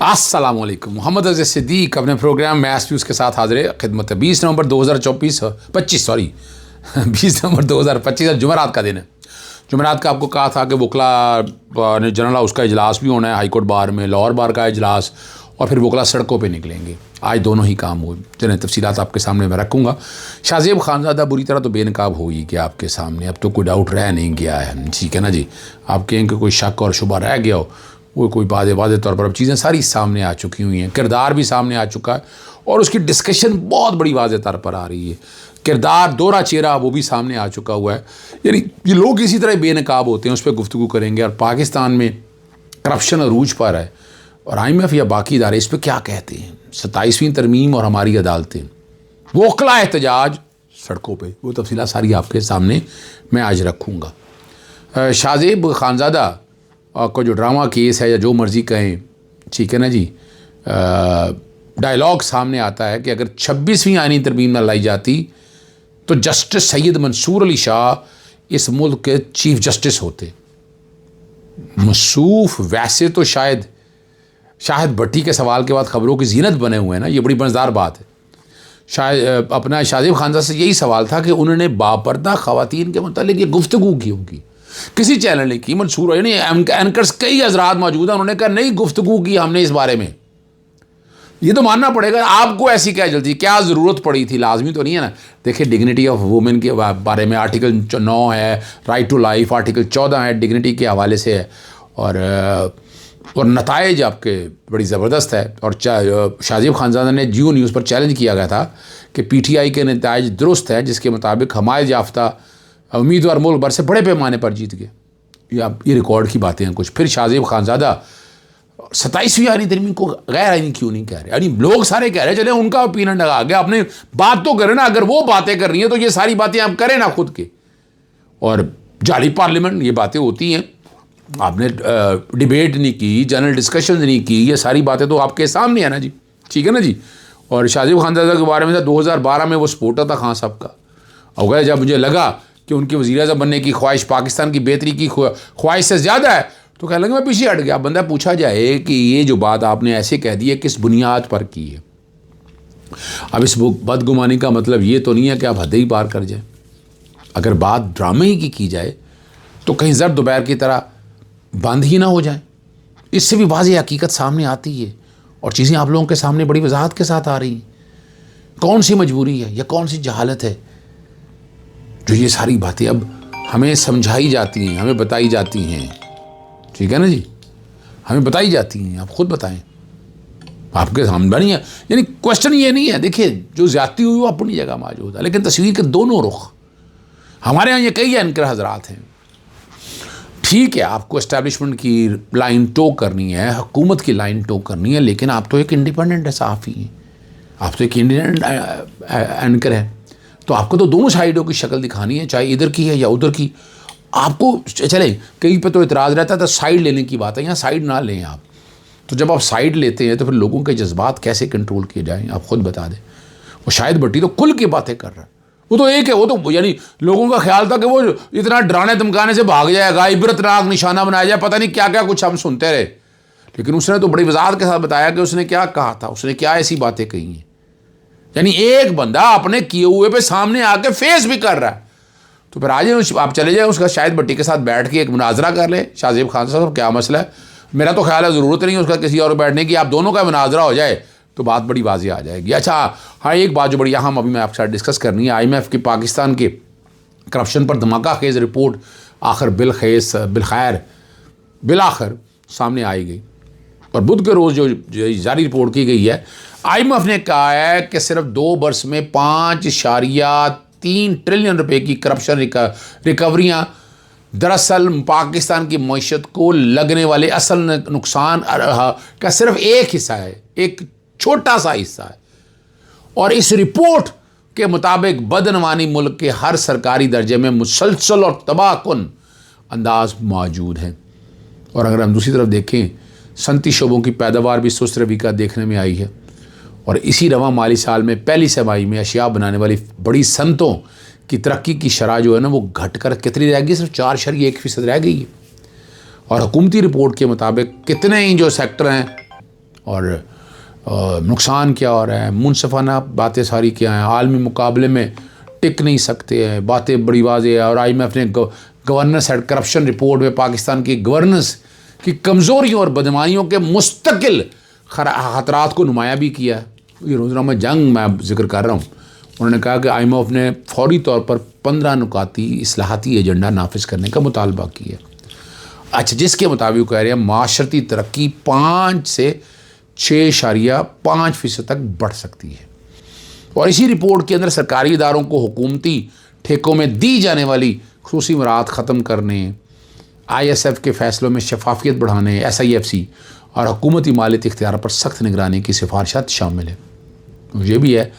السلام علیکم. محمد عزیز صدیق اپنے پروگرام میتھ نیوز کے ساتھ حاضر خدمت ہے. 20 نومبر 2025 جمعرات کا دن ہے. جمعرات کا آپ کو کہا تھا کہ وکلا جنرل ہاؤس کا اجلاس بھی ہونا ہے، ہائی کورٹ بار میں، لاہور بار کا اجلاس، اور پھر وکلا سڑکوں پہ نکلیں گے. آج دونوں ہی کام ہوئے، جنہیں تفصیلات آپ کے سامنے میں رکھوں گا. شاہ زیب خانزادہ بری طرح تو بے نقاب ہو ہی گیا آپ کے سامنے، اب تو کوئی ڈاؤٹ رہ نہیں گیا ہے. ٹھیک ہے نا جی، آپ کہیں کہ کوئی شک اور شبہ رہ گیا ہو، وہ کوئی واضح طور پر اب چیزیں ساری سامنے آ چکی ہوئی ہیں. کردار بھی سامنے آ چکا ہے اور اس کی ڈسکشن بہت بڑی واضح طور پر آ رہی ہے. کردار دوہرا چہرہ وہ بھی سامنے آ چکا ہوا ہے. یعنی یہ لوگ اسی طرح بے نقاب ہوتے ہیں، اس پہ گفتگو کریں گے. اور پاکستان میں کرپشن عروج پر ہے، اور IMF یا باقی ادارے اس پہ کیا کہتے ہیں. 27ویں ترمیم اور ہماری عدالتیں، وکلا احتجاج سڑکوں پہ، وہ تفصیلات ساری آپ کے سامنے میں آج رکھوں گا. شاہ زیب خانزادہ کو جو ڈرامہ کیس ہے یا جو مرضی کہیں، ٹھیک ہے نا جی، ڈائلاگ سامنے آتا ہے کہ اگر 26ویں آئینی ترمیم نہ لائی جاتی تو جسٹس سید منصور علی شاہ اس ملک کے چیف جسٹس ہوتے. مصروف ویسے تو شاہد بھٹی کے سوال کے بعد خبروں کی زینت بنے ہوئے ہیں نا، یہ بڑی مزیدار بات ہے. شاہ زیب خانزادہ سے یہی سوال تھا کہ انہوں نے باپردہ خواتین کے متعلق یہ گفتگو کی ہوگی. کسی چینل نے کی، منصور یعنی اینکرز کئی حضرات موجود ہیں، انہوں نے کہا نہیں گفتگو کی ہم نے اس بارے میں. یہ تو ماننا پڑے گا. آپ کو ایسی کیا جلدی، کیا ضرورت پڑی تھی؟ لازمی تو نہیں ہے نا. دیکھیں ڈگنیٹی آف وومن کے بارے میں آرٹیکل 9 ہے، رائٹ ٹو لائف، آرٹیکل 14 ہے، ڈگنیٹی کے حوالے سے ہے. اور نتائج آپ کے بڑی زبردست ہے. اور شاہ زیب خانزادہ نے جیو نیوز پر چیلنج کیا گیا تھا کہ PTI کے نتائج درست ہیں، جس کے مطابق حمایت یافتہ امیدوار ملک بھر سے بڑے پیمانے پر جیت گئے. یہ ریکارڈ کی باتیں ہیں کچھ. پھر شاہ زیب خانزادہ 27ویں آئینی ترمیم کو غیر آئینی کیوں نہیں کہہ رہے؟ یعنی لوگ سارے کہہ رہے چلے ان کا اوپینین لگا گیا، اپنے بات تو کریں نا. اگر وہ باتیں کر رہی ہیں تو یہ ساری باتیں آپ کریں نا خود کے. اور جعلی پارلیمنٹ، یہ باتیں ہوتی ہیں. آپ نے ڈیبیٹ نہیں کی، جنرل ڈسکشن نہیں کی، یہ ساری باتیں تو آپ کے سامنے ہیں نا جی. ٹھیک ہے نا جی. اور شاہ زیب خانزادہ کے بارے میں 2012 میں وہ سپورٹر تھا خان صاحب کا. اور جب مجھے لگا کہ ان کی وزیر اعظم بننے کی خواہش پاکستان کی بہتری کی خواہش سے زیادہ ہے تو کہنے لگا میں پیچھے ہٹ گیا. بندہ پوچھا جائے کہ یہ جو بات آپ نے ایسے کہہ دی ہے کس بنیاد پر کی ہے. اب اس بدگمانی کا مطلب یہ تو نہیں ہے کہ آپ حد ہی پار کر جائیں. اگر بات ڈرامے ہی کی جائے تو کہیں زرد دوپہر کی طرح بند ہی نہ ہو جائیں. اس سے بھی واضح حقیقت سامنے آتی ہے اور چیزیں آپ لوگوں کے سامنے بڑی وضاحت کے ساتھ آ رہی ہیں. کون سی مجبوری ہے یا کون سی جہالت ہے جو یہ ساری باتیں اب ہمیں سمجھائی جاتی ہیں، ہمیں بتائی جاتی ہیں. ٹھیک ہے نا جی، ہمیں بتائی جاتی ہیں. آپ خود بتائیں، آپ کے سامنے نہیں ہے. یعنی کوشچن یہ نہیں ہے، دیکھیے جو زیادتی ہوئی وہ اپنی جگہ موجود ہے، لیکن تصویر کے دونوں رخ. ہمارے یہاں یہ کئی اینکر حضرات ہیں. ٹھیک ہے، آپ کو اسٹیبلشمنٹ کی لائن ٹو کرنی ہے، حکومت کی لائن ٹو کرنی ہے، لیکن آپ تو ایک انڈیپینڈنٹ صحافی ہیں، آپ تو ایک انڈیپینڈنٹ اینکر ہیں. تو آپ کو تو دونوں سائڈوں کی شکل دکھانی ہے، چاہے ادھر کی ہے یا ادھر کی. آپ کو چلیں کہیں پہ تو اعتراض رہتا ہے تو سائڈ لینے کی بات ہے، یہاں سائڈ نہ لیں آپ. تو جب آپ سائڈ لیتے ہیں تو پھر لوگوں کے جذبات کیسے کنٹرول کیے جائیں آپ خود بتا دیں. وہ شاہد بھٹی تو کل کی باتیں کر رہا ہے، وہ تو ایک ہے. وہ تو یعنی لوگوں کا خیال تھا کہ وہ اتنا ڈرانے دھمکانے سے بھاگ جائے گا، عبرتناک نشانہ بنایا جائے، پتہ نہیں کیا کیا کچھ ہم سنتے رہے. لیکن اس نے تو بڑی وضاحت کے ساتھ بتایا کہ اس نے کیا کہا تھا، اس نے کیا ایسی باتیں کہی ہیں. یعنی ایک بندہ اپنے کیے ہوئے پہ سامنے آ کے فیس بھی کر رہا ہے. تو پھر آ جائیں، آپ چلے جائیں اس کا شاہد بھٹی کے ساتھ بیٹھ کے ایک مناظرہ کر لیں. شاہ زیب خان صاحب کیا مسئلہ ہے؟ میرا تو خیال ہے ضرورت نہیں ہے اس کا کسی اور بیٹھنے کی. آپ دونوں کا مناظرہ ہو جائے تو بات بڑی واضح آ جائے گی. اچھا ہاں، ایک بات جو بڑی اہم ابھی میں آپ کے ساتھ ڈسکس کرنی ہے. IMF کی پاکستان کے کرپشن پر دھماکہ خیز رپورٹ آخر بالآخر سامنے آئی گئی. اور بدھ کے روز جو جاری رپورٹ کی گئی ہے، IMF نے کہا ہے کہ صرف 2 برس میں 5.3 ٹریلین روپے کی کرپشن ریکوریاں دراصل پاکستان کی معیشت کو لگنے والے اصل نقصان کا صرف ایک حصہ ہے، ایک چھوٹا سا حصہ ہے. اور اس رپورٹ کے مطابق بدعنوانی ملک کے ہر سرکاری درجے میں مسلسل اور تباہ کن انداز موجود ہیں. اور اگر ہم دوسری طرف دیکھیں، صنعتی شعبوں کی پیداوار بھی سست روی کا دیکھنے میں آئی ہے. اور اسی رواں مالی سال میں پہلی سمائی میں اشیاء بنانے والی بڑی صنعتوں کی ترقی کی شرح جو ہے نا وہ گھٹ کر کتنی رہ گئی؟ صرف 4.1% رہ گئی ہے. اور حکومتی رپورٹ کے مطابق کتنے ہی جو سیکٹر ہیں اور نقصان کیا ہو رہا ہے، منصفانہ باتیں ساری کیا ہیں، عالمی مقابلے میں ٹک نہیں سکتے ہیں، باتیں بڑی واضح ہے. اور IMF نے گورننس اینڈ کرپشن رپورٹ میں پاکستان کی گورننس کی کمزوریوں اور بدعنوانیوں کے مستقل خطرات کو نمایاں بھی کیا ہے. یہ روزنامہ جنگ میں ذکر کر رہا ہوں، انہوں نے کہا کہ IMF نے فوری طور پر 15 نکاتی اصلاحاتی ایجنڈا نافذ کرنے کا مطالبہ کیا. اچھا، جس کے مطابق کہہ رہے ہیں معاشرتی ترقی 5 سے 6.5% تک بڑھ سکتی ہے. اور اسی رپورٹ کے اندر سرکاری اداروں کو حکومتی ٹھیکوں میں دی جانے والی خصوصی مراعات ختم کرنے، ISF کے فیصلوں میں شفافیت بڑھانے، SIFC اور حکومتی مالیاتی اختیارات پر سخت نگرانی کی سفارشات شامل ہیں. یہ بھی ہے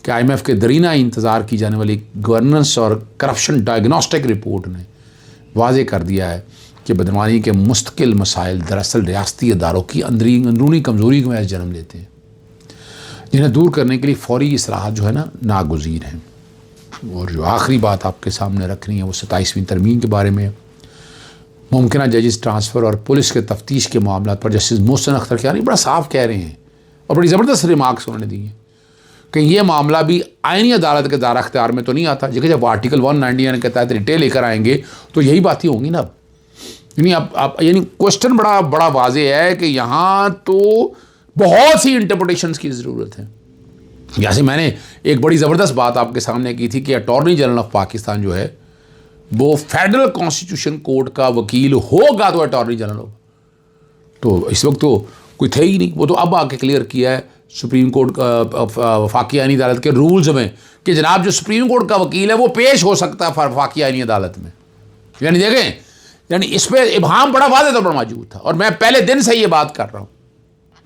کہ IMF کے درینہ انتظار کی جانے والی گورننس اور کرپشن ڈائگنوسٹک رپورٹ نے واضح کر دیا ہے کہ بدعنوانی کے مستقل مسائل دراصل ریاستی اداروں کی اندرونی کمزوری کو جنم لیتے ہیں، جنہیں دور کرنے کے لیے فوری اصلاحات جو ہے نا ناگزیر ہیں. اور جو آخری بات آپ کے سامنے رکھنی ہے وہ 27ویں ترمیم کے بارے میں. ممکنہ ججز ٹرانسفر اور پولیس کے تفتیش کے معاملات پر جسٹس محسن اختر کیانی بڑا صاف کہہ رہے ہیں اور بڑی زبردست ریمارکس انہوں نے دی ہیں کہ یہ معاملہ بھی آئینی عدالت کے دائرہ اختیار میں تو نہیں آتا. جب آرٹیکل 199 کے تحت ریٹے لے کر آئیں گے تو یہی باتیں ہوں گی نا. یعنی کوشچن بڑا واضح ہے کہ یہاں تو بہت سی انٹرپریٹیشنز کی ضرورت ہے. جیسے میں نے ایک بڑی زبردست بات آپ کے سامنے کی تھی کہ اٹارنی جنرل آف پاکستان جو ہے وہ فیڈرل کانسٹیٹیوشن کوڈ کا وکیل ہوگا تو اٹارنی جنرل ہوگا. تو اس وقت تو کوئی تھے ہی نہیں. وہ تو اب آ کے کلیئر کیا ہے سپریم کورٹ کا وفاقی آئینی عدالت کے رولز میں کہ جناب جو سپریم کورٹ کا وکیل ہے وہ پیش ہو سکتا ہے وفاقی آئینی عدالت میں. یعنی دیکھیں، یعنی اس پہ ابہام بڑا واضح طور پر موجود تھا. اور میں پہلے دن سے یہ بات کر رہا ہوں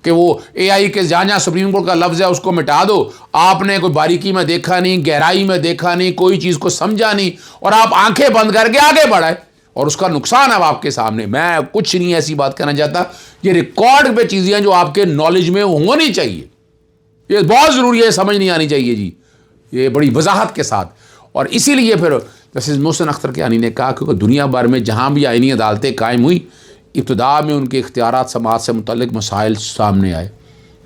کہ وہ AI کے جہاں سپریم کورٹ کا لفظ ہے اس کو مٹا دو. آپ نے کوئی باریکی میں دیکھا نہیں، گہرائی میں دیکھا نہیں، کوئی چیز کو سمجھا نہیں اور آپ آنکھیں بند کر کے آگے بڑھائے اور اس کا نقصان اب آپ کے سامنے. میں کچھ نہیں ایسی بات کہنا چاہتا، یہ ریکارڈ پہ چیزیں جو آپ کے نالج میں ہونی چاہیے، یہ بہت ضروری ہے، سمجھ نہیں آنی چاہیے جی، یہ بڑی وضاحت کے ساتھ. اور اسی لیے پھر جسٹس محسن اختر کیانی نے کہا کہ دنیا بھر میں جہاں بھی آئینی عدالتیں قائم ہوئی، ابتدا میں ان کے اختیارات سماعت سے متعلق مسائل سامنے آئے.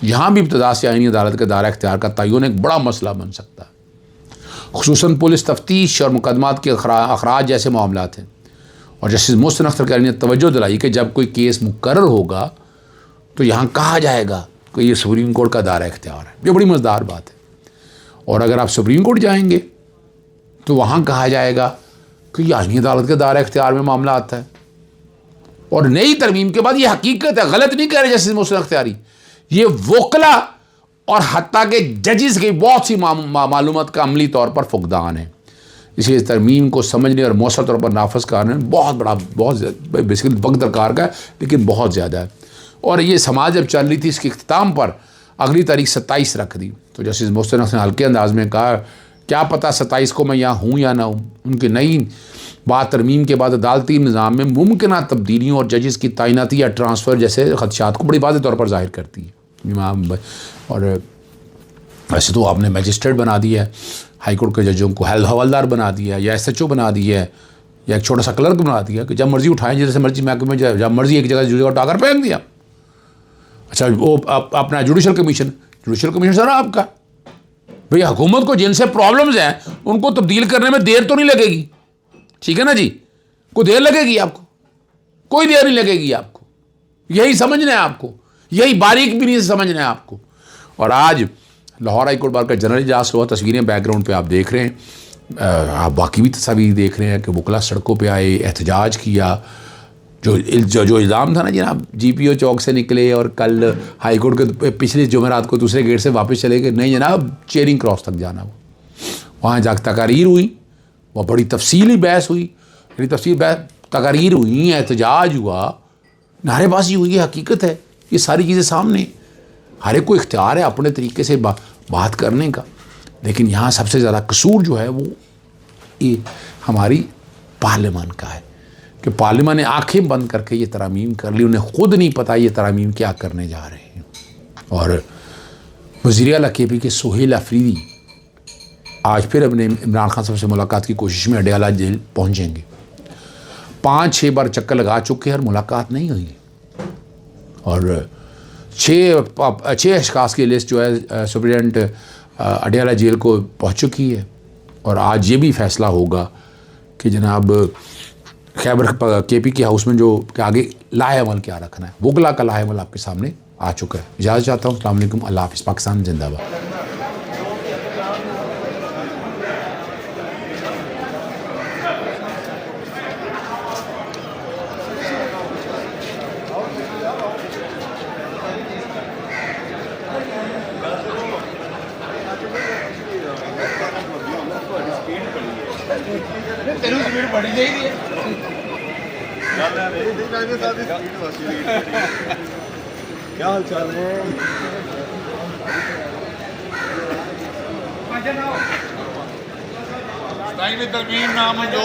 یہاں بھی ابتدا سے آئینی عدالت کے دائرہ اختیار کا تعین ایک بڑا مسئلہ بن سکتا ہے، خصوصاً پولیس تفتیش اور مقدمات کے اخراج جیسے معاملات ہیں. اور جسٹس محسن اختر کیانی نے توجہ دلائی کہ جب کوئی کیس مقرر ہوگا تو یہاں کہا جائے گا کہ یہ سپریم کورٹ کا دائرہ اختیار ہے. یہ بڑی مزیدار بات ہے. اور اگر آپ سپریم کورٹ جائیں گے تو وہاں کہا جائے گا کہ یہ آئینی عدالت کے دائرہ اختیار میں معاملہ آتا ہے. اور نئی ترمیم کے بعد یہ حقیقت ہے، غلط نہیں کہہ رہے جسٹس محسن اختیاری، یہ وکلا اور حتیٰ کہ ججز کی بہت سی معلومات کا عملی طور پر فقدان ہے. اس لیے ترمیم کو سمجھنے اور مؤثر طور پر نافذ کرنے میں بہت بیسیکلی وقت درکار کا ہے، لیکن بہت زیادہ ہے. اور یہ سماج جب چل رہی تھی اس کے اختتام پر اگلی تاریخ 27 رکھ دی تو جسٹس محسن اختر نے ہلکے انداز میں کہا کیا پتہ 27 کو میں یہاں ہوں یا نہ ہوں. ان کی نئی بات ترمیم کے بعد عدالتی نظام میں ممکنہ تبدیلیوں اور ججز کی تعیناتی یا ٹرانسفر جیسے خدشات کو بڑی واضح طور پر ظاہر کرتی ہے. اور ویسے تو آپ نے میجسٹریٹ بنا دیا ہے، ہائی کورٹ کے ججوں کو حوالدار بنا دیا ہے، یا SHO بنا دیا ہے، یا ایک چھوٹا سا کلرک بنا دیا کہ جب مرضی اٹھائیں جیسے مرضی محکمے میں جب مرضی ایک جگہ اٹھا کر پھینک دیا. اچھا وہ اپنا جوڈیشل کمیشن سر آپ کا بھئی حکومت کو جن سے پرابلمز ہیں ان کو تبدیل کرنے میں دیر تو نہیں لگے گی، ٹھیک ہے نا جی، کوئی دیر لگے گی آپ کو؟ کوئی دیر نہیں لگے گی آپ کو. یہی سمجھنا ہے آپ کو، یہی باریک بھی نہیں سمجھنا ہے آپ کو. اور آج لاہور ہائی کورٹ بار کا جنرل اجلاس ہوا، تصویریں بیک گراؤنڈ پہ آپ دیکھ رہے ہیں، آپ باقی بھی تصاویر دیکھ رہے ہیں کہ وکلا سڑکوں پہ آئے، احتجاج کیا. جو الزام تھا نا جناب GPO چوک سے نکلے اور کل ہائی کورٹ کے پچھلے جمعرات کو دوسرے گیٹ سے واپس چلے گئے، نہیں جناب چیرنگ کراس تک جانا. وہاں جا کے تقاریر ہوئی، وہ بڑی تفصیلی بحث ہوئی، تقاریر ہوئی، احتجاج ہوا، نعرے بازی ہوئی. یہ حقیقت ہے، یہ ساری چیزیں سامنے. ہر ایک کو اختیار ہے اپنے طریقے سے بات کرنے کا، لیکن یہاں سب سے زیادہ قصور جو ہے وہ ہماری پارلیمان کا ہے کہ پارلیمان نے آنکھیں بند کر کے یہ ترامیم کر لی. انہیں خود نہیں پتہ یہ ترامیم کیا کرنے جا رہے ہیں. اور وزیر اعلیٰ KP کے سہیل آفریدی آج پھر اپنے عمران خان صاحب سے ملاقات کی کوشش میں اڈیالہ جیل پہنچیں گے. 5-6 بار چکر لگا چکے اور ملاقات نہیں ہوئی. اور 6 اشخاص کی لسٹ جو ہے سپرنٹینڈنٹ اڈیالہ جیل کو پہنچ چکی ہے، اور آج یہ بھی فیصلہ ہوگا کہ جناب خیبر کے پی کے ہاؤس میں جو کہ آگے لاہ عمل کیا رکھنا ہے، وگلا کا لاہ عمل آپ کے سامنے آ چکا ہے۔ اجازت چاہتا ہوں، السلام علیکم، اللہ حافظ، پاکستان زندہ باد۔ تینوں سپیڈ بڑی چاہیے کیا حال چال ہے؟ ترمیم نام جو